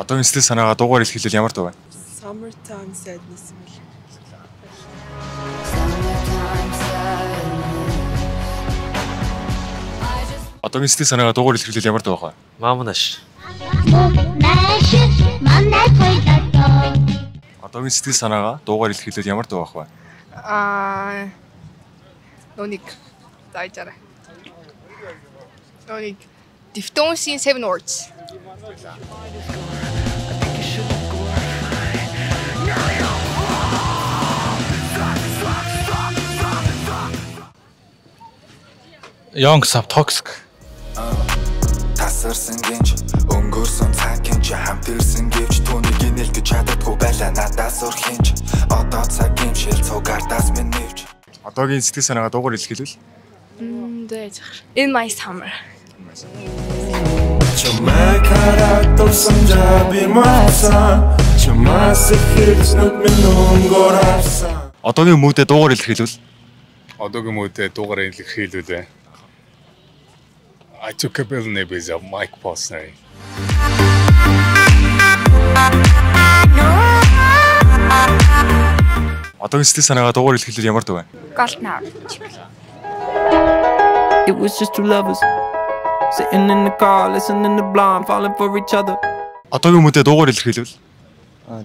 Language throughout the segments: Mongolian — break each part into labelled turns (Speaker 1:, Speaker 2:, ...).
Speaker 1: Одоогийн сэтгэл санаагаа дуугаар илэрхийлвэл ямар дуу вэ?
Speaker 2: Summertime sadness юм л.
Speaker 1: Одоогийн сэтгэл санаагаа дуугаар илэрхийлвэл ямар дуу вэ?
Speaker 3: Мамнаш.
Speaker 1: Одоогийн сэтгэл санаагаа дуугаар илэрхийлвэл ямар дуу вэ?
Speaker 2: Ноник тайжара. Ноник Diphthongs-ийн Seven Words.
Speaker 3: Young Sub Toxic.
Speaker 4: Тасарсан гинж өнгөрсөн цаг гинж хамт ирсэн гэвч түүнийг инээлгэж чаддаггүй байлаа надаас урхинж одоо цаг гимшил цугардаас минь нэвч.
Speaker 1: Одоогийн сэтгэл санаагаа дуугаар илэрхийлвэл
Speaker 2: In My Summer.
Speaker 4: Чамайг харагдсан самжаби маса чамаас ихэлснүүд минь өнгөрсөн.
Speaker 1: одоогийн мөдөд дуугаар илэрхийлвэл
Speaker 5: Одоогийн мөдөд дуугаар илэрхийлвэл I took a bill neighbors of Mike Posner.
Speaker 1: одоогийн сэтгэл санаагаа дуугаар илэрхийлвэл ямар дуу вэ?
Speaker 2: Golden Hour.
Speaker 6: It was just two lovers sitting in the car, listening to Blonde, falling for each other.
Speaker 1: одоогийн мөдөд дуугаар илэрхийлвэл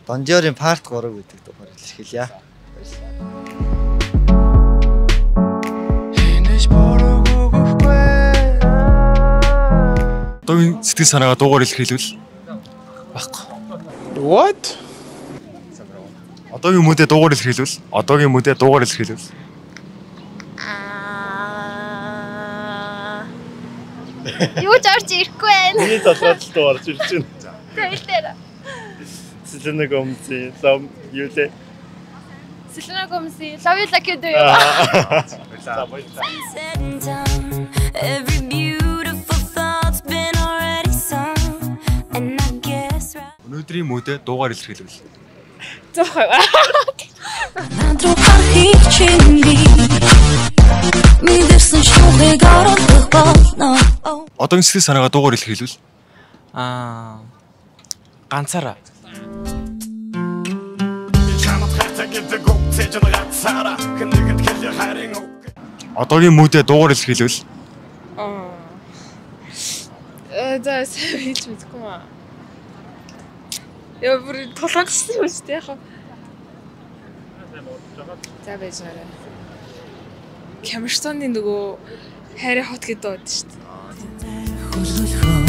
Speaker 7: Don Dior-ийн Part 3 гэдэг дуугаар илэрхийлье.
Speaker 1: одоогийн сэтгэл санаагаа дуугаар илэрхийлвэл
Speaker 3: Баггүй.
Speaker 5: What?
Speaker 1: одоогийн мөдөд дуугаар илэрхийлвэл одоогийн мөдөд дуугаар илэрхийлвэл
Speaker 8: Юу ч орж ирэхгүй байна.
Speaker 7: Миний толгойд л дуу орж ирж байна.
Speaker 8: Тэгэлээр.
Speaker 7: Selena Gomez-ийн Love You Lay.
Speaker 8: Selena Gomez-ийн Love You Like You Do.
Speaker 9: Every beautiful thought's been already sung and I guess right.
Speaker 1: өнөөдрийн мөдөд дуугаар илэрхийлвэл
Speaker 8: Зохой.
Speaker 9: Надрухаар хийчихэнэ. Мэдэрсэн шугыг оруулах болно.
Speaker 1: одоогийн сэтгэл санаагаа дуугаар илэрхийлвэл
Speaker 3: Ганцаараа.
Speaker 1: одоогийн мөдөд дуугаар илэрхийлвэл
Speaker 2: За хийж мэдгүй маа. Яа бүр толгойчсан юм шүү дээ яхаа. За байж байгаа. Камерстоны нөгөө хайрын хот гэдэг дууд шүү дээ.